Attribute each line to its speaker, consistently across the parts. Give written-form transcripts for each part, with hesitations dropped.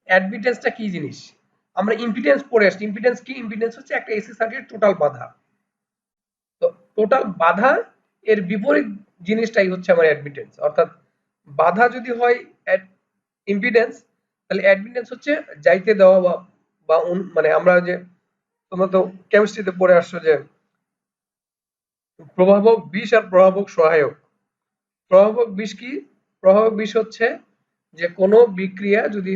Speaker 1: অ্যাডমিটেন্সটা কি জিনিস? আমরা ইম্পিডেন্স পড়ে আসছি। ইম্পিডেন্স কি? ইম্পিডেন্স হচ্ছে একটা এসি সার্কিটের টোটাল বাধা। তো টোটাল বাধা এর বিপরীত জিনিসটাই হচ্ছে আমার অ্যাডমিটেন্স। অর্থাৎ বাধা যদি হয় ইম্পিডেন্স, তাহলে অ্যাডমিটেন্স হচ্ছে যাইতে দেওয়া বা মানে আমরা যে তোমরা তো কেমিস্ট্রিতে পড়ে আসছো যে প্রভাবক বিশ আর প্রভাবক সহায়ক। প্রভাবক বিশ কি? প্রভাবক বিশ হচ্ছে যে কোনো বিক্রিয়া যদি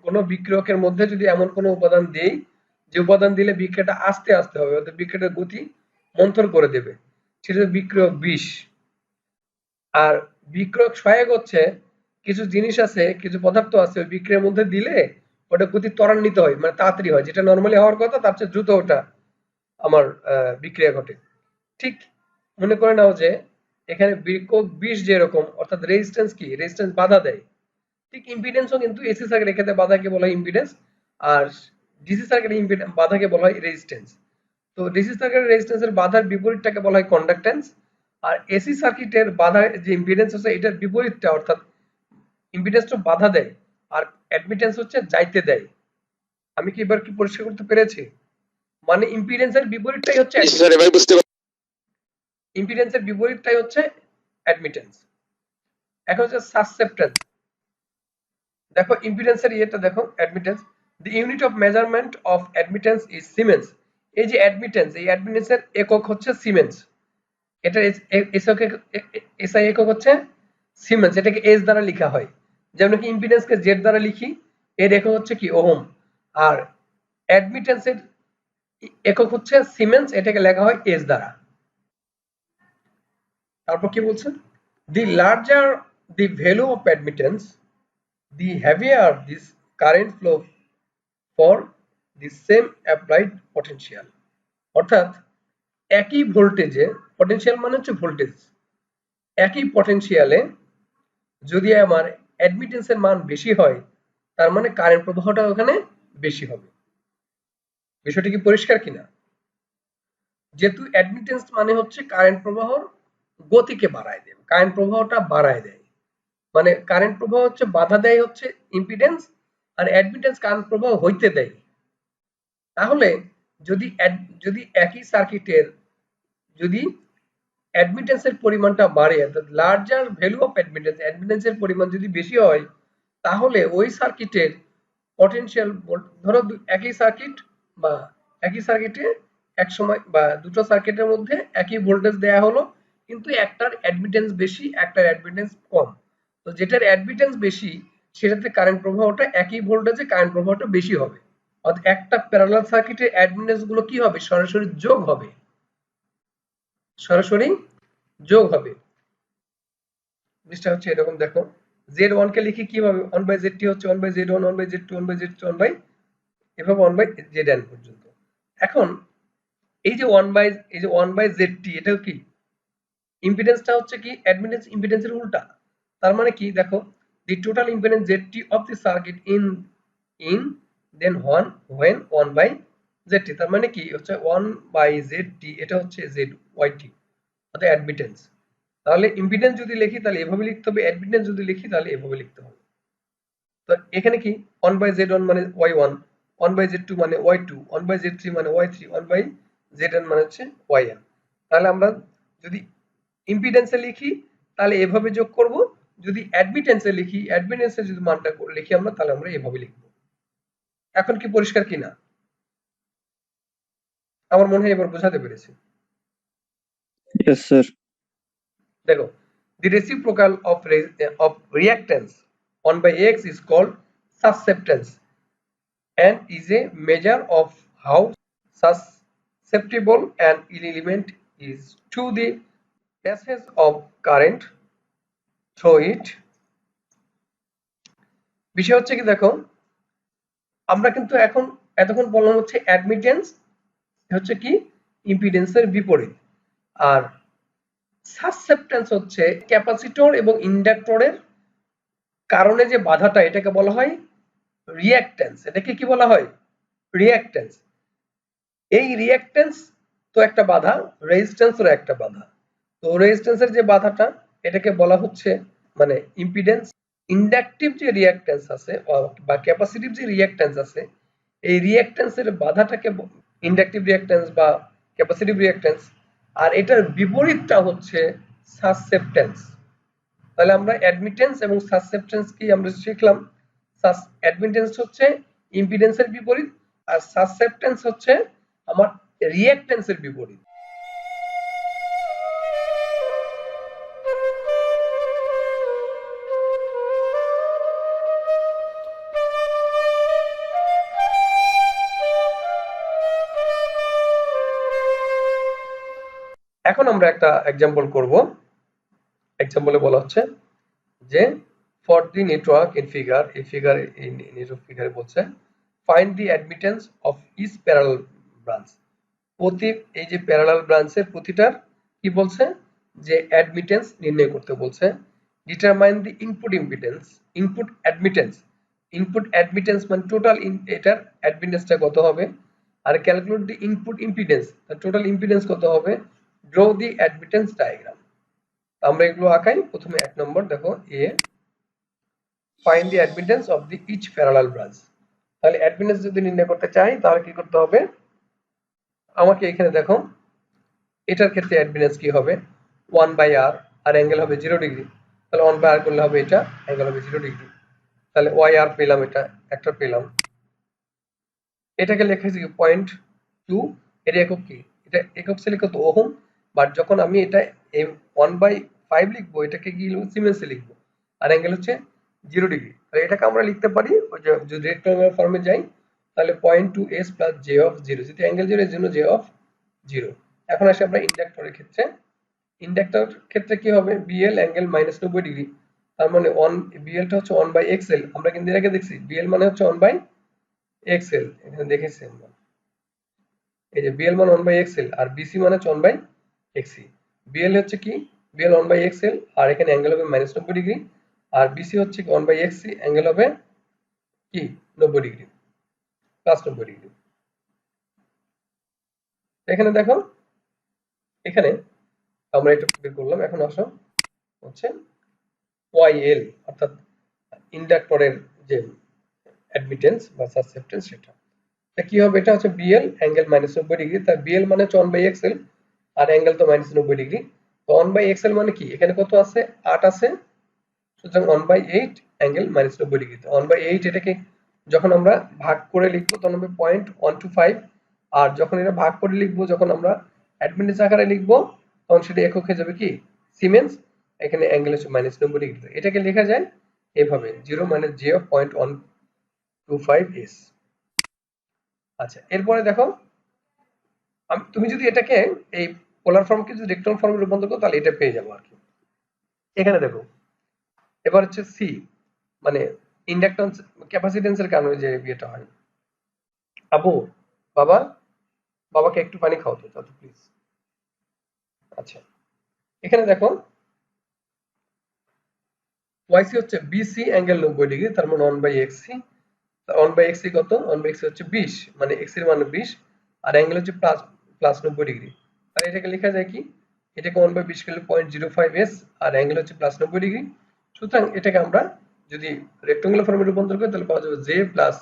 Speaker 1: কোনো বিক্রিয়কের মধ্যে যদি এমন কোনো উপাদান দেই যে উপাদান দিলে বিক্রিয়াটা আস্তে আস্তে হবে, অর্থাৎ বিক্রিয়াটার গতি মন্থর করে দেবে, সেটা বিক্রিয়ক বিশ। আর বিক্রিয়ক সহায়ক হচ্ছে কিছু জিনিস আছে, কিছু পদার্থ আছে ওই বিক্রিয়ার মধ্যে দিলে ওটা গতি ত্বরান্বিত হয়, মানে তাড়াতাড়ি হয়, যেটা নর্মালি হওয়ার কথা তার চেয়ে দ্রুত ওটা আমার বিক্রিয়া ঘটে। ঠিক মনে করে নাও যে এখানে বিক্রিয়ক বিশ যেরকম, অর্থাৎ রেজিস্ট্যান্স কি? রেজিস্ট্যান্স বাধা দেয়। ঠিক ইম্পিডেন্সও কিন্তু এসি সার্কিটের ক্ষেত্রে বাধাকে বলা হয় ইম্পিডেন্স, আর ডিসি সার্কিটের বাধাকে বলা হয় রেজিস্ট্যান্স। তো ডিসি সার্কিটের রেজিস্ট্যান্সের বাধার বিপরীতটাকে বলা হয় কন্ডাক্ট্যান্স, আর এসি সার্কিটের বাধার যে ইম্পিডেন্স আছে এটার বিপরীতটা, অর্থাৎ ইম্পিডেন্সটা বাধা দেয় আর অ্যাডমিটেন্স হচ্ছে যাইতে দেয়। আমি কি এবার কি পরিষ্কার করতে পেরেছি? মানে ইম্পিডেন্সের বিপরীতটাই হচ্ছে ইম্পিডেন্সের বিপরীতটাই হচ্ছে অ্যাডমিটেন্স। এখন হচ্ছে সাসসেপ্টেন্স। দেখো ইম্পিডেন্সের ইয়েটা দেখো, admittance, the unit of measurement of admittance is siemens. এই যে অ্যাডমিটেন্স, এই অ্যাডমিটেন্সের একক হচ্ছে সিমেন্স। এটা এসআই একক হচ্ছে সিমেন্স, এটাকে এস দ্বারা লেখা হয়। যেমন কি ইম্পিডেন্সকে জেড দ্বারা লিখি, এর একক হচ্ছে কি? ওহম। আর অ্যাডমিটেন্সের একক হচ্ছে সিমেন্স, এটাকে লেখা হয় এস দ্বারা। তারপর কি বলছে? the larger the value of admittance, the heavier this current flow for the same applied potential। অর্থাৎ একই ভোল্টেজে, পটেনশিয়াল মানে হচ্ছে ভোল্টেজ, একই পটেনশিয়ালে যদি আমার অ্যাডমিটেন্সের মান বেশি হয় তার মানে কারেন্ট প্রবাহটা ওখানে বেশি হবে। বিষয়টা কি পরিষ্কার কিনা? যেহেতু অ্যাডমিটেন্স মানে হচ্ছে কারেন্ট প্রবাহর গতিকে বাড়ায় দেয়, কারেন্ট প্রবাহটা বাড়ায় দেয়, মানে কারেন্ট প্রবাহ হচ্ছে বাধা দেয় হচ্ছে ইম্পিডেন্স, আর অ্যাডমিটেন্স কারেন্ট প্রবাহ হইতে দেয়। তাহলে যদি যদি একই সার্কিটের যদি অ্যাডমিটেন্সের পরিমাণটা বাড়ে, অর্থাৎ লার্জার ভ্যালু অফ অ্যাডমিটেন্স, অ্যাডমিটেন্সের পরিমাণ যদি বেশি হয়, তাহলে ওই সার্কিটের পটেনশিয়াল, ধরো একই সার্কিট বা একই সার্কিটে এক সময় বা দুটো সার্কিটের মধ্যে একই ভোল্টেজ দেয়া হলো, কিন্তু একটার অ্যাডমিটেন্স বেশি, একটার অ্যাডমিটেন্স কম। তো যেটার অ্যাডমিটেন্স বেশি সেটাতে কারেন্ট প্রবাহটা একই ভোল্টেজে কারেন্ট প্রবাহটা বেশি হবে। অর্থাৎ একটা প্যারালাল সার্কিটের অ্যাডমিটেন্স গুলো কি হবে? সরাসরি যোগ হবে, সরাসরি যোগ হবে। জিনিসটা হচ্ছে এরকম। দেখো z1 কে লিখি কিভাবে? 1/zt হচ্ছে 1/z1, 1/z2, 1/z2, 1 বাই, এভাবে 1/zn পর্যন্ত। এখন এই যে 1/zt, এটাও কি ইম্পিডেন্সটা হচ্ছে কি অ্যাডমিটেন্স ইম্পিডেন্সের উল্টা। তার মানে কি? দেখো the total impedance zt of the circuit in then when 1/zt, তার মানে কি হচ্ছে 1/zt, এটা হচ্ছে zyt, অর্থাৎ অ্যাডমিটেন্স। তাহলে ইম্পিডেন্স যদি লিখি তাহলে এভাবে লিখতে হবে, অ্যাডমিটেন্স যদি লিখি তাহলে এভাবে লিখতে হবে। তো এখানে কি 1/z1 মানে y1, 1/z2 মানে y2, 1/z3 মানে y3, 1/zn মানে হচ্ছে yn। তাহলে আমরা যদি ইম্পিডেন্সে লিখি তাহলে এভাবে যোগ করব, যদি অ্যাডমিটেন্সে লিখি, অ্যাডমিটেন্সে যদি মানটা লিখি আমরা, তাহলে আমরা এভাবে লিখব। এখন কি পরিষ্কার কিনা? আমার মনে হয় এবার বোঝাতে পেরেছি।
Speaker 2: Yes, sir.
Speaker 1: দেখো the reciprocal of reactance 1/x is called susceptance and is a measure of how susceptible an element is to the passage of current through it। বিষয় হচ্ছে কি? দেখো আমরা কিন্তু এতক্ষণ বললাম হচ্ছে অ্যাডমিটেন্স হচ্ছে কি ইম্পিডেন্সের বিপরীত, আর সাসসেপ্টেন্স হচ্ছে ক্যাপাসিটর এবং ইন্ডাক্টরের কারণে যে বাধাটা, এটাকে বলা হয় রিঅ্যাক্ট্যান্স। এটাকে কি বলা হয়? রিঅ্যাক্ট্যান্স। এই রিঅ্যাক্ট্যান্স তো একটা বাধা, রেজিস্ট্যান্সেরও একটা বাধা। তো রেজিস্ট্যান্সের যে বাধাটা, এটাকে বলা হচ্ছে মানে ইম্পিডেন্স, ইন্ডাকটিভ যে রিঅ্যাকট্যান্স আছে বা ক্যাপাসিটিভ যে রিঅ্যাকট্যান্স আছে, এই রিঅ্যাকট্যান্সের বাধাটাকে ইন্ডাকটিভ রিঅ্যাকট্যান্স বা ক্যাপাসিটিভ রিঅ্যাকট্যান্স, আর এটার বিপরীতটা হচ্ছে সাসসেপ্টেন্স। তাহলে আমরা অ্যাডমিটেন্স এবং সাসসেপ্টেন্স কি আমরা শিখলাম। অ্যাডমিটেন্স হচ্ছে ইম্পিডেন্সের বিপরীত, আর সাসসেপ্টেন্স হচ্ছে আমার রিঅ্যাকট্যান্সের বিপরীত। এখন আমরা একটা এক্সাম্পল করব। এক্সাম্পলে বলা হচ্ছে যে for the network in figure, এই ফিগার ইন নেটওয়ার্ক ফিগারে বলছে find the admittance of each parallel branch. প্রতি এই যে প্যারালাল ব্রাঞ্চের প্রতিটার কি বলছে যে অ্যাডমিটেন্স নির্ণয় করতে বলছে। Determine the input impedance, input admittance. Input admittance মানে টোটাল এটার অ্যাডমিটেন্সটা কত হবে, আর calculate the input impedance, total impedance কত হবে। Draw the admittance diagram. আমরা এগুলো আঁকাই। প্রথমে 1 নম্বর দেখো এ, find the admittance of the each parallel branch. তাহলে অ্যাডমিটেন্স যদি নির্ণয় করতে চাই তাহলে কি করতে হবে, আমাকে এখানে দেখো এটার ক্ষেত্রে অ্যাডমিটেন্স কি হবে 1/r, আর অ্যাঙ্গেল হবে 0 ডিগ্রি। তাহলে 1/r করলে হবে এটা, অ্যাঙ্গেল হবে 0 ডিগ্রি। তাহলে yr পেলাম, এটা একটা পেলাম। এটাকে লেখেছি 0.2, এর একক কি, এটা একক ছিল কত ওহম, বাট যখন আমি এটা 1/5 লিখবো এটাকে কি লিখবো সিমেন্সে লিখবো, আর অ্যাঙ্গেল হচ্ছে 0 ডিগ্রি। তাহলে এটাকে আমরা লিখতে পারি ওই যে যদি রেক্টাঙ্গুলার ফর্মে যাই তাহলে 0.2s প্লাস j অফ 0, যদি অ্যাঙ্গেল 0 এর জন্য j অফ 0। এখন আসি আমরা ইন্ডাক্টরের ক্ষেত্রে। ইন্ডাক্টর ক্ষেত্রে কি হবে বিএল অ্যাঙ্গেল -90 ডিগ্রি, তার মানে 1 বিএল টা হচ্ছে 1/xl। আমরা কিন্তু এর আগে দেখছি বিএল মানে হচ্ছে 1/xl, এখানে দেখেছি আমরা এই যে বিএল মানে 1/xl, আর বিসি মানে হচ্ছে 1/xc। বিএল হচ্ছে কি বিএল 1/xl, আর এখানে অ্যাঙ্গেল হবে -90 ডিগ্রি, আর বিসি হচ্ছে 1/xc, অ্যাঙ্গেল হবে কি 90 ডিগ্রি, প্লাস 90 ডিগ্রি। এখানে দেখো এখানে আমরা এটা বের করলাম। এখন আসো হচ্ছে ওয়াইএল অর্থাৎ ইন্ডাক্টরের যে অ্যাডমিটেন্স বা সাসসেপ্টেন্স সেটা। তা কি হবে, এটা হচ্ছে বিএল অ্যাঙ্গেল -90 ডিগ্রি, তার বিএল মানে হচ্ছে 1/xl, আর অ্যাঙ্গেল তো -90 ডিগ্রি। তো 1/xl মানে কি এখানে কত আছে 8 আছে, সুতরাং 1/8 অ্যাঙ্গেল -90 ডিগ্রি। তো 1/8 এটাকে যখন আমরা ভাগ করে লিখবো তখন হবে 0.125, আর যখন এটা ভাগ করে লিখবো, যখন আমরা অ্যাডমিটেন্স আকারে লিখবো তখন সেটা একক হয়ে যাবে কি সিমেন্স। এখানে অ্যাঙ্গেল হচ্ছে -90 ডিগ্রি। এটাকে লেখা যায় এভাবে 0 মানে j অফ 0.125s। আচ্ছা এরপরে দেখো তুমি যদি এটাকে এই পোলার ফর্মকে যদি রেক্টাঙ্গুলার ফর্মে রূপান্তর করো তাহলে এটা পেয়ে যাবো আর কি। এখানে দেখো এবার হচ্ছে সি মানে ইন্ডাকট্যান্স ক্যাপাসিটেন্সের কারণে যে বিয়েটা হয়। আবু বাবা, বাবাকে একটু পানি খাও তো দাদু প্লিজ। আচ্ছা এখানে দেখো ওয়াইসি হচ্ছে বিসি অ্যাঙ্গেল 90 ডিগ্রি, তার মানে 1/xc। 1/xc কত 1/xc হচ্ছে 20, মানে x এর মান 20, আর অ্যাঙ্গেল হচ্ছে প্লাস প্লাস 90 ডিগ্রি। তাহলে এটাকে লেখা যায় কি, এটাকে 1/20 করলে 0.05s, আর অ্যাঙ্গেল হচ্ছে প্লাস 90 ডিগ্রি। সুতরাং এটাকে আমরা যদি রেক্টাঙ্গুলার ফর্মে রূপান্তর করি তাহলে পাওয়া যাবে j plus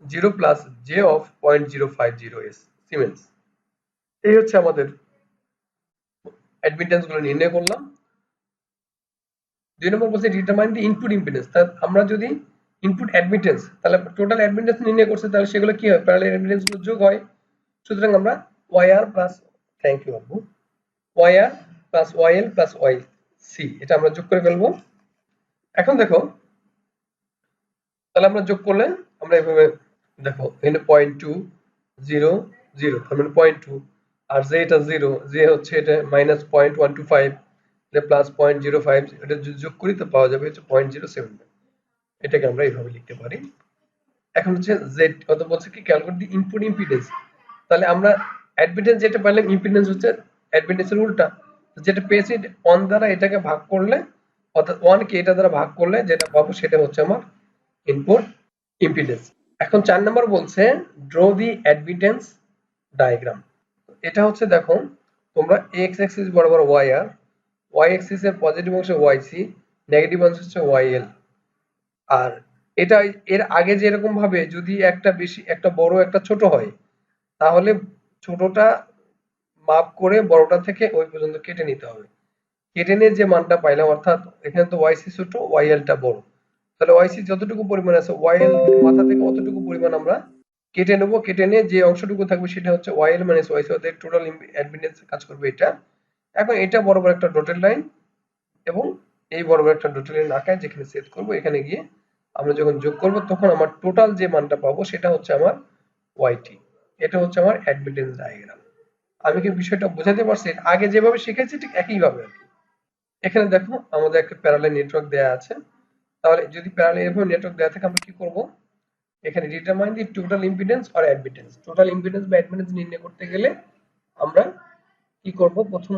Speaker 1: 0 plus j of 0.050s siemens. এই হচ্ছে আমাদের অ্যাডমিটেন্স গুলো নির্ণয় করলাম। 2 নম্বর বলছে ডিটারমাইন দি ইনপুট ইম্পিডেন্স। তা আমরা যদি ইনপুট অ্যাডমিটেন্স তাহলে টোটাল অ্যাডমিটেন্স নির্ণয় করছে, তাহলে সেগুলো কি হয় প্যারালাল অ্যাডমিটেন্স গুলো যোগ হয়। সুতরাং আমরা ওয়াইআর প্লাস থ্যাংক ইউ আপু YR plus YL plus Y C এটা আমরা যোগ করে ফেলবো। এখন দেখো তাহলে আমরা যোগ করলে আমরা এভাবে দেখো এখানে 0.200 তার মানে 0.2, আর যে এটা 0 যে হচ্ছে এটা -0.125, এটা প্লাস 0.05, এটা যদি যোগ করি তো পাওয়া যাবে হচ্ছে 0.07। এটাকে আমরা এইভাবে লিখতে পারি। এখন হচ্ছে জেড কত বলছে কি ক্যালকুলেট দি ইনপুট ইম্পিডেন্স। তাহলে আমরা অ্যাডমিটেন্স যেটা পাইলাম ইম্পিডেন্স হচ্ছে অ্যাডমিটেন্সের উল্টা, যেটা পেয়েছি 1 দ্বারা এটাকে ভাগ করলে অর্থাৎ 1 কে এটা দ্বারা ভাগ করলে যেটা পাবো সেটা হচ্ছে আমার ইনপুট ইম্পিডেন্স। এখন 4 নম্বর বলছে ড্র দি অ্যাডমিটেন্স ডায়াগ্রাম। এটা হচ্ছে দেখো তোমরা এক্স অ্যাক্সিস বরাবর ওয়াই আর, ওয়াই অ্যাক্সিস এর পজিটিভ অংশ ওয়াই সি, নেগেটিভ অংশ হচ্ছে ওয়াই এল। আর এটা এর আগে যেরকম ভাবে যদি একটা বেশি একটা বড় একটা ছোট হয় তাহলে ছোটটা মাপ করে বড়টা থেকে ওই পর্যন্ত কেটে নিতে হবে। কেটে নিয়ে যে মানটা পাইলাম অর্থাৎ এখানে তো ওয়াইসি ছোট ওয়াইএলটা বড়, তাহলে ওয়াইসি যতটুকু পরিমাণ আছে ওয়াইএল মাথা থেকে অতটুকু পরিমাণ আমরা কেটে নেব। কেটে নিয়ে যে অংশটুকু থাকবে সেটা হচ্ছে ওয়াইএল মাইনাস ওয়াইসি অর্থাৎ টোটাল অ্যাডমিটেন্স কাজ করবে এটা। এখন এটা বরাবর একটা ডটেড লাইন এবং এই বরাবর একটা ডটেড লাইন আঁকায় যেখানে সেট করব এখানে গিয়ে আমরা যখন যোগ করব তখন আমার টোটাল যে মানটা পাবো সেটা হচ্ছে আমার ওয়াইটি। এটা হচ্ছে আমার অ্যাডমিটেন্স ডায়াগ্রাম। আমি কি বিষয়টা বোঝাতে পারছি? আগে যেভাবে শিখেছি ঠিক একইভাবে আর কি। এখানে দেখো আমাদের একটা প্যারালাল নেটওয়ার্ক দেয়া আছে। তাহলে যদি প্যারালাল এভাবে নেটওয়ার্ক দেয়া থাকে আমরা কি করব? এখানে determine the total impedance or admittance. Total impedance বা অ্যাডমিটেন্স নির্ণয় করতে গেলে আমরা কি করব? প্রথম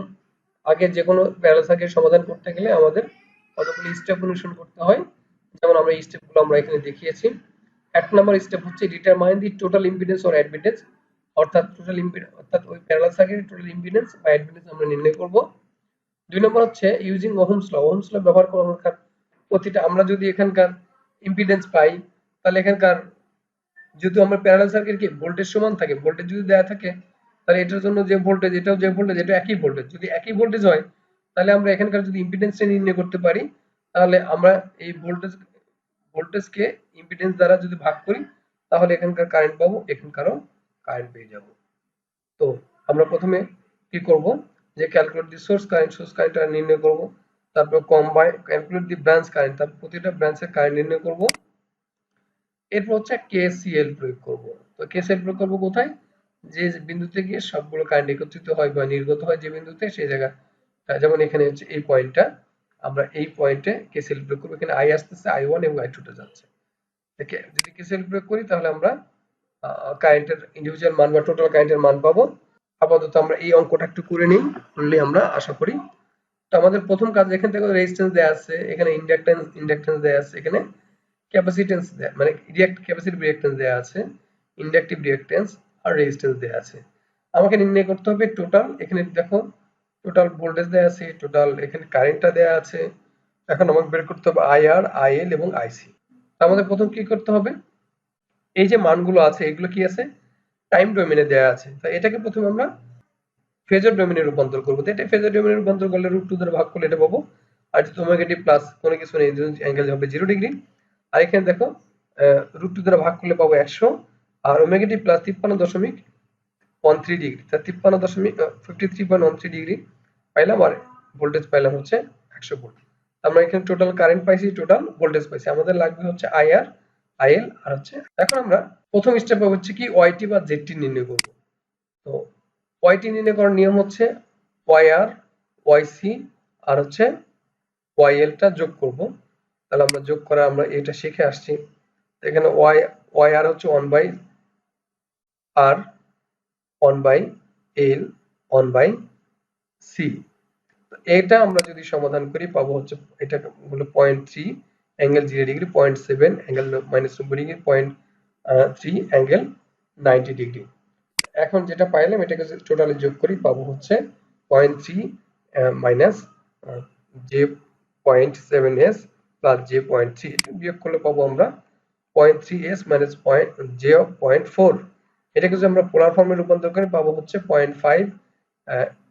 Speaker 1: আগে যে কোনো প্যারালাল সার্কিট সমাধান করতে গেলে আমাদের কতগুলো স্টেপ অনুসরণ করতে হয়। যেমন আমরা এই স্টেপগুলো আমরা এখানে দেখিয়েছি। ১ নম্বর স্টেপ হচ্ছে determine the total impedance or admittance, অর্থাৎ টোটাল ইম্পিডেন্স অর্থাৎ ওই প্যারালাল সার্কিটের টোটাল ইম্পিডেন্স বা অ্যাডমিটেন্স আমরা নির্ণয় করব। ২ নম্বর হচ্ছে using Ohm's law. Ohm's law ব্যবহার করে প্রতিটা আমরা যদি এখানকার ইম্পিডেন্স পাই তাহলে এখানকার যেহেতু আমরা প্যারালাল সার্কিট কি ভোল্টেজ সমান থাকে, ভোল্টেজ যদি দেয়া থাকে তাহলে এটার জন্য যে ভোল্টেজ এটাও যে ভোল্টেজ এটা একই ভোল্টেজ, যদি একই ভোল্টেজ হয় তাহলে আমরা এখানকার যদি ইম্পিডেন্সটা নির্ণয় করতে পারি তাহলে আমরা এই ভোল্টেজকে ইম্পিডেন্স দ্বারা যদি ভাগ করি তাহলে এখানকার কারেন্ট পাবো, এখানকারও কারেন্ট পেয়ে যাব। তো আমরা প্রথমে কি করব যে ক্যালকুলেট দি সোর্স কারেন্টটা নির্ণয় করব, তারপর combine calculate the branch current, তারপর প্রতিটা ব্রাঞ্চের কারেন্ট নির্ণয় করব। এরপর হচ্ছে কেসিএল প্রয়োগ করব। তো কেসিএল প্রয়োগ করব কোথায়? যে বিন্দুতে গিয়ে সবগুলো কারেন্ট একত্রিত হয় বা নির্গত হয় যে বিন্দুতে সেই জায়গা, যেমন এখানে হচ্ছে এই পয়েন্টটা, আমরা এই পয়েন্টে কেসিএল প্রয়োগ করব। এখানে আই আসতেছে I1 এবং I2 টা যাচ্ছে। যদি কেসিএল প্রয়োগ করি তাহলে আমরা কারেন্টের ইন্ডিভিজুয়াল মান বা টোটাল কারেন্টের মান পাবো। আপাতত আমরা এই অঙ্কটা একটু করে নিই, করলে আমরা আশা করি। তো আমাদের প্রথম কাজ এখান থেকে রেজিস্ট্যান্স দেয়া আছে, এখানে ইন্ডাকট্যান্স দেয়া আছে, এখানে ক্যাপাসিট্যান্স দেয়া মানে ক্যাপাসিটিভ রিঅ্যাকট্যান্স দেয়া আছে, ইন্ডাকটিভ রিঅ্যাকট্যান্স আর রেজিস্ট্যান্স দেয়া আছে। আমাকে নির্ণয় করতে হবে টোটাল। এখানে দেখো টোটাল ভোল্টেজ দেয়া আছে, টোটাল এখানে কারেন্টটা দেয়া আছে। এখন আমাকে বের করতে হবে আইআর, আইএল এবং আইসি। আমাদের প্রথম কি করতে হবে? এই যে মানগুলো আছে এগুলো কি আছে? টাইম ডোমেনে দেয়া আছে। তো এটাকে প্রথমে আমরা ফেজর ডোমেনে রূপান্তর করব। তো এটা ফেজর ডোমেনে রূপান্তর করলে √2 দ্বারা ভাগ করলে এটা পাবো। আর যদি ওমেগা প্লাস কোনো কিছু নেই, অ্যাঙ্গেল হবে 0 ডিগ্রি। আর এখানে দেখো √2 দ্বারা ভাগ করলে পাবো 100, আর ওমেগা প্লাস 53.13 ডিগ্রি, তা 53.13 ডিগ্রি পাইলাম, আর ভোল্টেজ পাইলাম হচ্ছে 100 ভোল্ট। আমরা এখানে টোটাল কারেন্ট পাইছি, টোটাল ভোল্টেজ পাইছি। আমাদের লাগবে হচ্ছে আইআর, আইএল আর হচ্ছে এখন আমরা প্রথম স্টেপে হচ্ছে কি ওয়াইটি বা জেডটি নির্ণয় করব। তো ওয়াইটি নির্ণয় করার নিয়ম হচ্ছে ওয়াইআর, ওয়াইসি আর হচ্ছে ওয়াইএলটা যোগ করব। তাহলে আমরা যোগ করা আমরা এটা শিখে আসছি। এখানে ওয়াইআর হচ্ছে 1/R, 1/L, 1/C। এটা আমরা যদি সমাধান করি পাবো হচ্ছে এটা হলো 0.3 angle 0 degree, 0.7 angle -90 degree, 0.3 angle 90 degree. এখন যেটা পাইলাম এটাকে যদি টোটালি যোগ করি পাবো হচ্ছে 0.3 মাইনাস j.7s প্লাস j.3, বিয়োগ করলে পাবো আমরা 0.3s মাইনাস j.4। এটাকে যদি আমরা পোলার ফর্মে রূপান্তর করি পাবো হচ্ছে 0.5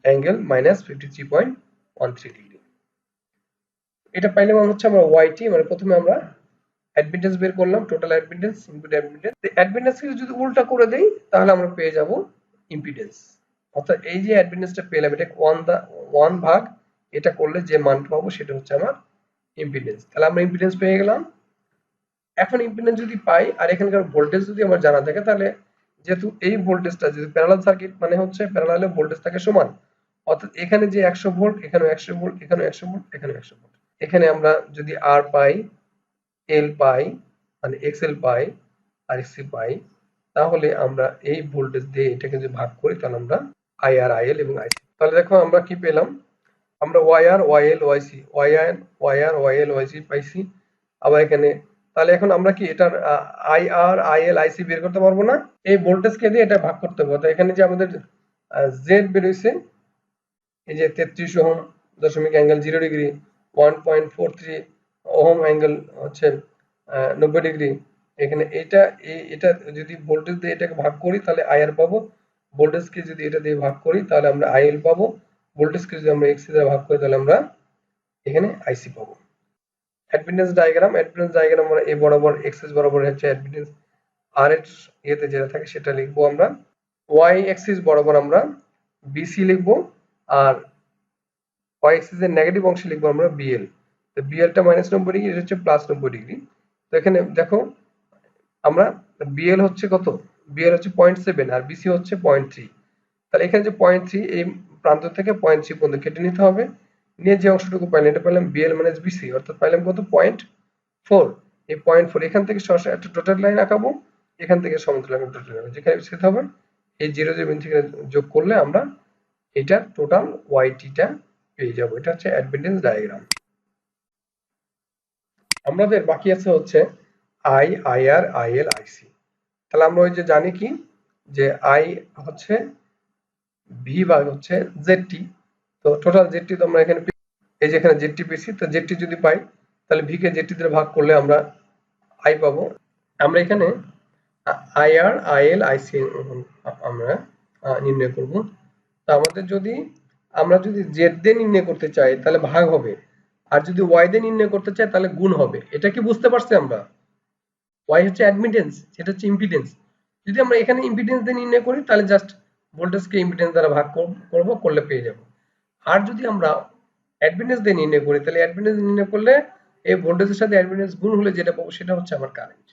Speaker 1: অ্যাঙ্গেল -53.13 ডিগ্রি। এটা পাইলাম হচ্ছে আমরা ওয়াইটি, মানে প্রথমে আমরা অ্যাডমিটেন্স বের করলাম, টোটাল অ্যাডমিটেন্স, ইনপুট অ্যাডমিটেন্স। অ্যাডমিটেন্সকে যদি উল্টা করে দেই তাহলে আমরা পেয়ে যাব ইম্পিডেন্স। অর্থাৎ এই যে অ্যাডমিটেন্সটা পেলাম এটা 1 ভাগ এটা করলে যে মানটা পাবো সেটা হচ্ছে আমার ইম্পিডেন্স। তাহলে আমরা ইম্পিডেন্স পেয়ে গেলাম। এখন ইম্পিডেন্স যদি পাই আর এখানকার ভোল্টেজ যদি আমার জানা থাকে তাহলে যেহেতু এই ভোল্টেজটা যদি প্যারালাল সার্কিট মানে হচ্ছে প্যারালালে ভোল্টেজ থাকে সমান, অর্থাৎ এখানে যে 100 ভোল্ট এখানেও 100 ভোল্ট, এখানেও 100 ভোল্ট, এখানেও 100 ভোল্ট। এখানে আমরা যদি আর পাই, এল পাই মানে এক্সএল পাই আর এক্সসি পাই, তাহলে আমরা এই ভোল্টেজ দিয়ে এটাকে যদি ভাগ করি তাহলে আমরা আইআর, আইএল এবং আইসি। তাহলে দেখো আমরা কি পেলাম? আমরা ওয়াইআর, ওয়াইএল, ওয়াইসি, ওয়াইআর, ওয়াইএল, ওয়াইসি পাইছি। আবার এখানে তাহলে এখন আমরা কি এটার আইআর, আইএল, আইসি বের করতে পারবো না? এই ভোল্টেজকে দিয়ে এটা ভাগ করতে হবে। তো এখানে যে আমাদের জেড বের হইছে এই যে 33 ওহম দশমিক অ্যাঙ্গেল 0 ডিগ্রি, 1.43 ওহম অ্যাঙ্গেল হচ্ছে 90 ডিগ্রি, এখানে এটা যদি ভোল্টেজ দিয়ে এটাকে ভাগ করি তাহলে আইআর পাবো, ভোল্টেজকে যদি এটা দিয়ে ভাগ করি তাহলে আমরা আইএল পাবো, ভোল্টেজকে যদি আমরা এক্সি দিয়ে ভাগ করি তাহলে আমরা এখানে আইসি পাবো। অ্যাডমিটেন্স ডায়াগ্রাম আমরা এ বরাবর এক্সিস বরাবর হচ্ছে অ্যাডমিটেন্স আর এর ইয়েতে যেটা থাকে সেটা লিখবো আমরা। ওয়াই অ্যাক্সিস বরাবর আমরা বিসি লিখবো, আর ওয়াই অ্যাক্সিস এর নেগেটিভ অংশে লিখবো আমরা বিএল। তো বিএলটা -90 ডিগ্রি, এটা হচ্ছে +90 ডিগ্রি। তো এখানে দেখো আমরা বিএল হচ্ছে কত, বিএল হচ্ছে 0.7 আর বিসি হচ্ছে 0.3। তাহলে এখানে যে 0.3 এই প্রান্ত থেকে 0.3 পর্যন্ত কেটে নিতে হবে, নিয়ে যে অংশটুকু পাইলাম এটা পেলাম বিএল মাইনাস বিসি, অর্থাৎ পাইলাম কত 0.4। এই 0.4 এখান থেকে সরাসরি একটা টোটাল লাইন আঁকাবো, এখান থেকে সমান্তরাল একটা টোটাল লাইন যেখানে বিস্তৃত হবে এই 0 থেকে যোগ করলে আমরা এটা টোটাল ওয়াইটিটা পেয়ে যাবো। এটা হচ্ছে অ্যাডমিটেন্স ডায়াগ্রাম। আমাদের বাকি আছে হচ্ছে আই, আইআর, আইএল, আইসি। তাহলে আমরা ওই যে জানি কি যে আই হচ্ছে ভি ভাগ হচ্ছে জেডটি। তো টোটাল জেডটি তো আমরা এখানে এই যে এখানে জেডটি পেয়েছি, তো জেডটি যদি পাই তাহলে ভি কে জেডটি দিয়ে ভাগ করলে আমরা আই পাবো। আমরা এখানে আইআর, আইএল, আইসি আমরা নির্ণয় করব। তো আমাদের যদি আমরা যদি জেড দিয়ে নির্ণয় করতে চাই তাহলে ভাগ হবে, আর যদি ওয়াই দিয়ে নির্ণয় করতে চাই তাহলে গুণ হবে। এটা কি বুঝতে পারছি আমরা? ওয়াই হচ্ছে অ্যাডমিটেন্স, সেটা হচ্ছে ইম্পিডেন্স। যদি আমরা এখানে ইম্পিডেন্স দিয়ে নির্ণয় করি তাহলে জাস্ট ভোল্টেজকে ইম্পিডেন্স দ্বারা ভাগ করব, করলে পেয়ে যাব। আর যদি আমরা অ্যাডমিটেন্স দিয়ে নির্ণয় করি তাহলে অ্যাডমিটেন্স নির্ণয় করলে এই ভোল্টেজের সাথে অ্যাডমিটেন্স গুণ হলে যেটা পাবো সেটা হচ্ছে আমার কারেন্ট।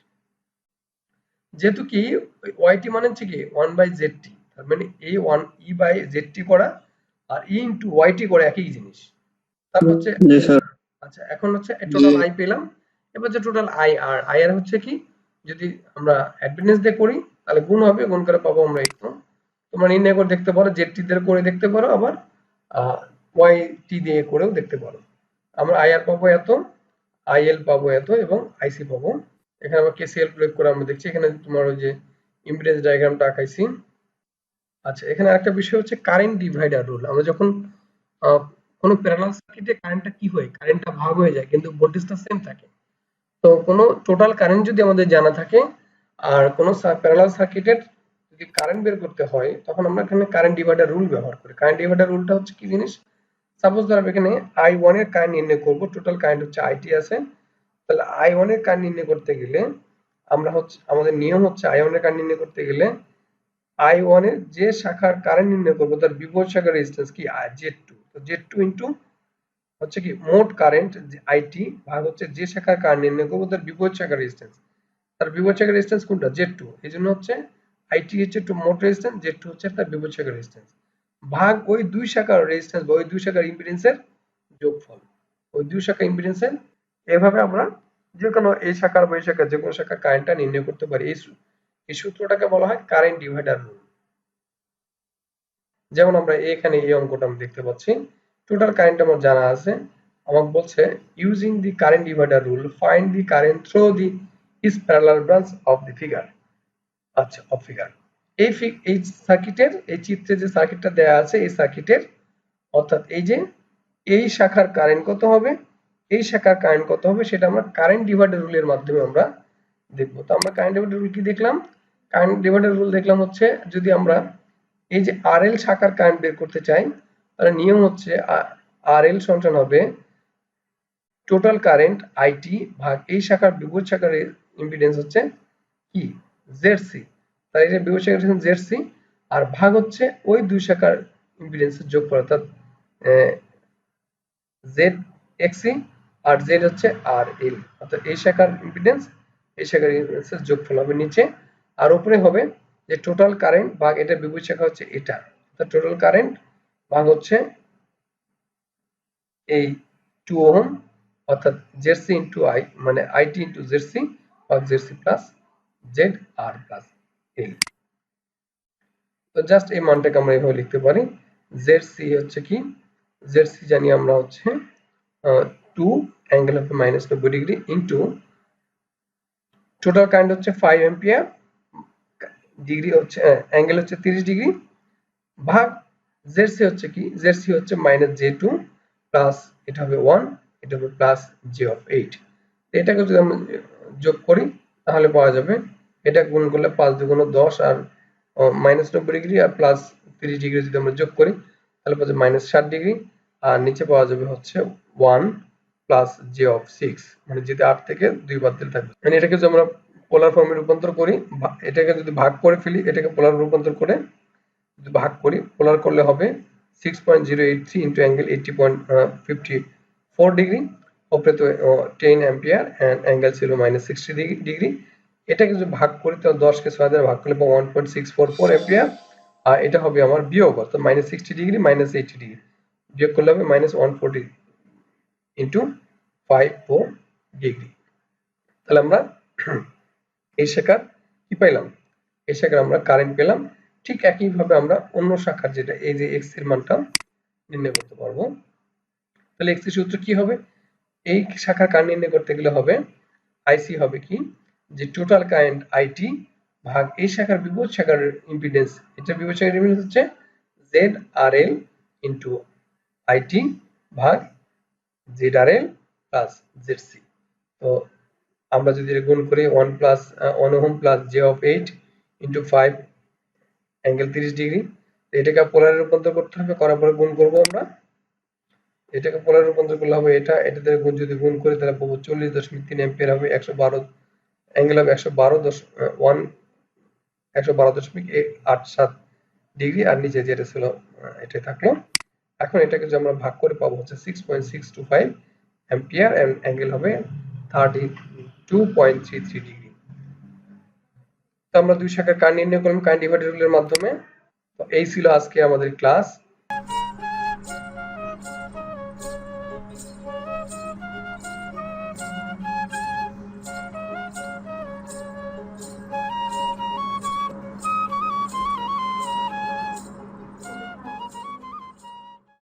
Speaker 1: যেহেতু কি ওয়াইটি মানে হচ্ছে কি 1/ZT, তার মানে এই 1E/ZT করা আর E ইনটু ওয়াইটি করা একই জিনিস। তারপর হচ্ছে
Speaker 2: জি স্যার।
Speaker 1: আচ্ছা এখন হচ্ছে টোটাল আই পেলাম। এবার যে টোটাল আই আর হচ্ছে কি, যদি আমরা অ্যাডমিটেন্স দিয়ে করি তাহলে গুণ হবে, গুণ করে পাবো আমরা এই। তোমরা নির্ণয় করে দেখতে পারো, জেডটি দিয়ে করে দেখতে পারো, আবার ওয়াইটি দিয়ে করেও দেখতে পারো। আমরা আইআর পাবো এত, আইএল পাবো এত এবং আইসি পাবো। এখানে আমরা কেসিএল প্রয়োগ করে আমরা দেখছি এখানে তোমার ওই যে ইম্পিডেন্স ডায়াগ্রামটা আঁকাইছি। আচ্ছা এখানে আরেকটা বিষয় হচ্ছে কারেন্ট ডিভাইডার রুল। আমরা যখন কোনো প্যারালাল সার্কিটে কারেন্টটা কি হয়, কারেন্টটা ভাগ হয়ে যায় কিন্তু ভোল্টেজটা সেম থাকে। তো কোনো টোটাল কারেন্ট যদি আমাদের জানা থাকে আর কোনো প্যারালাল সার্কিটের যদি কারেন্ট বের করতে হয় তখন আমরা এখানে কারেন্ট ডিভাইডার রুল ব্যবহার করি। কারেন্ট ডিভাইডার রুলটা হচ্ছে কি জিনিস, সাপোজ ধর আমি এখানে I1 এর কারেন্ট নির্ণয় করব, টোটাল কারেন্ট হচ্ছে আইটি আছে। তাহলে I1 এর কারেন্ট নির্ণয় করতে গেলে আমরা হচ্ছে আমাদের নিয়ম হচ্ছে I1 এর কারেন্ট নির্ণয় করতে গেলে I1 এর যে শাখার কারেন্ট নির্ণয় করব তার বিপরীত শাখার রেজিস্ট্যান্স কি Z2। তো Z2 ইনটু হচ্ছে কি মোট কারেন্ট আইটি ভাগ হচ্ছে যে শাখার কারেন্ট নির্ণয় করব তার বিপরীত শাখার রেজিস্ট্যান্স। তার বিপরীত শাখার রেজিস্ট্যান্স কোনটা? Z2। এইজন্য হচ্ছে আইটি হচ্ছে মোট রেজিস্ট্যান্স, Z2 হচ্ছে তার বিপরীত শাখার রেজিস্ট্যান্স ভাগ ওই দুই শাখার রেজিস্ট্যান্স বা ওই দুই শাখার ইম্পিডেন্সের যোগফল। ওই দুই শাখা ইম্পিডেন্সের এভাবে আমরা যে কোনো এই শাখার বা এই শাখার যে কোনো শাখার কারেন্টটা নির্ণয় করতে পারি। এই সূত্রটাকে বলা হয় কারেন্ট ডিভাইডার রুল। যেমন আমরা এখানে এই অঙ্কটা আমরা দেখতে পাচ্ছি, টোটাল কারেন্ট আমার জানা আছে। আমাকে বলছে using the current divider rule find the current through the is parallel branch of the figure. আচ্ছা অফ ফিগার, এই সার্কিটের এই চিত্রে যে সার্কিটটা দেয়া আছে এই সার্কিটের অর্থাৎ এই যে এই শাখার কারেন্ট কত হবে, এই শাখার কারেন্ট কত হবে সেটা আমরা কারেন্ট ডিভাইডার রুলের মাধ্যমে আমরা দেখবো। তো আমরা কারেন্ট ডিভাইডার রুল কি দেখলাম? কারেন্ট ডিভাইডার রুল দেখলাম হচ্ছে যদি আমরা এই যে আরএল শাখার কারেন্ট বের করতে চাই তাহলে নিয়ম হচ্ছে আরএল সমান হবে টোটাল কারেন্ট আইটি ভাগ এই শাখার বিপরীত শাখার ইম্পিডেন্স হচ্ছে কি জেডসি। তাই এটা বিপরীত শাখার জেডসি আর ভাগ হচ্ছে ওই দুই শাখার ইম্পিডেন্সের যোগফল, অর্থাৎ জেড এক্সি আর জেড হচ্ছে আর এল, অর্থাৎ এই শাখার ইম্পিডেন্স এই শাখার ইম্পিডেন্সের যোগফল হবে নিচে, আর উপরে হবে যে টোটাল কারেন্ট ভাগ এটা বিপরীত শাখা হচ্ছে এটা, অর্থাৎ টোটাল কারেন্ট ভাগ হচ্ছে এই 2 ওহম অর্থাৎ জেডসি ইনটু আই মানে আইটি ইনটু জেডসি ভাগ জেডসি প্লাস জেড আর প্লাস এল। তো জাস্ট এই মানটাকে আমরা এইভাবে লিখতে পারি, জেডসি হচ্ছে কি, জেডসি জানি আমরা হচ্ছে 2 অ্যাঙ্গেল হবে -90 ডিগ্রি ইনটু টোটাল কারেন্ট হচ্ছে 5 অ্যাম্পিয়ার, ডিগ্রি হচ্ছে অ্যাঙ্গেল হচ্ছে 30 ডিগ্রি ভাগ জেডসি হচ্ছে কি, জেডসি হচ্ছে -j2 প্লাস এটা হবে 1, এটা হবে প্লাস j of 8। এটাকে যদি আমরা যোগ করি তাহলে পাওয়া যাবে, এটা গুণ করলে 5 দুগুণ 10 আর -90° আর +30° যদি আমরা যোগ করি তাহলে পাওয়া যাবে -60°, আর নিচে পাওয়া যাবে হচ্ছে 1 প্লাস j অফ 6, মানে যেতে 8 থেকে 2 বাদ দিলে থাকবে। মানে এটাকে যদি আমরা পোলার ফর্মে রূপান্তর করি, এটাকে যদি ভাগ করে ফেলি, এটাকে পোলার রূপান্তর করে যদি ভাগ করি, পোলার করলে হবে 6.083 ইন্টু অ্যাঙ্গেল 80.54 ডিগ্রি, উপরে তো 10 অ্যাম্পিয়ার এন্ড অ্যাঙ্গেল ছিল -60 ডিগ্রি। এটাকে যদি ভাগ করি তো 10 কে 6 দ্বারা ভাগ করলে পাবো 1.644 অ্যাম্পিয়ার, আর এটা হবে আমার বিয়োগ, অর্থাৎ -60 ডিগ্রি -80 ডিগ্রি বিয়োগ করলে হবে -140 ইন্টু 54 ডিগ্রি। তাহলে আমরা এই শাখার কি পাইলাম, এই শাখার আমরা কারেন্ট পেলাম। ঠিক একইভাবে আমরা অন্য শাখার যেটা এই যে এক্স এর মানটা নির্ণয় করতে পারবো। তাহলে এক্স এর সূত্র কি হবে, এই শাখার কারেন্ট নির্ণয় করতে গেলে হবে আইসি হবে কি, যে টোটাল কারেন্ট আইটি ভাগ এই শাখার বিপরীত শাখার ইম্পিডেন্স, এটা বিপরীত শাখার ইম্পিডেন্স হচ্ছে Z R L into IT ভাগ Z R L plus Z C. তো আমরা যদি গুণ করি 1 ohm plus j of 8 into 5 angle 30 degree, এটাকে পোলারে রূপান্তর করতে হবে, করার পরে গুণ করব আমরা, এটাকে পোলারে রূপান্তর করলে হবে এটা, এটাতে গুণ যদি গুণ করি তাহলে পাবো 40.3 অ্যাম্পিয়ার হবে, 112 অ্যাঙ্গেল হবে 112.87 ডিগ্রি, আর নিচে যেটা ছিল এটাই থাকলো। এখন এটাকে যদি আমরা ভাগ করে পাবো হচ্ছে 6.625 অ্যাম্পিয়ার এন্ড অ্যাঙ্গেল হবে 32.33 ডিগ্রি। তো আমরা দুই শাখার কারেন্ট নির্ণয় করলাম কারেন্ট ডিভাইডার রুলের মাধ্যমে। তো এই ছিল আজকে আমাদের ক্লাস।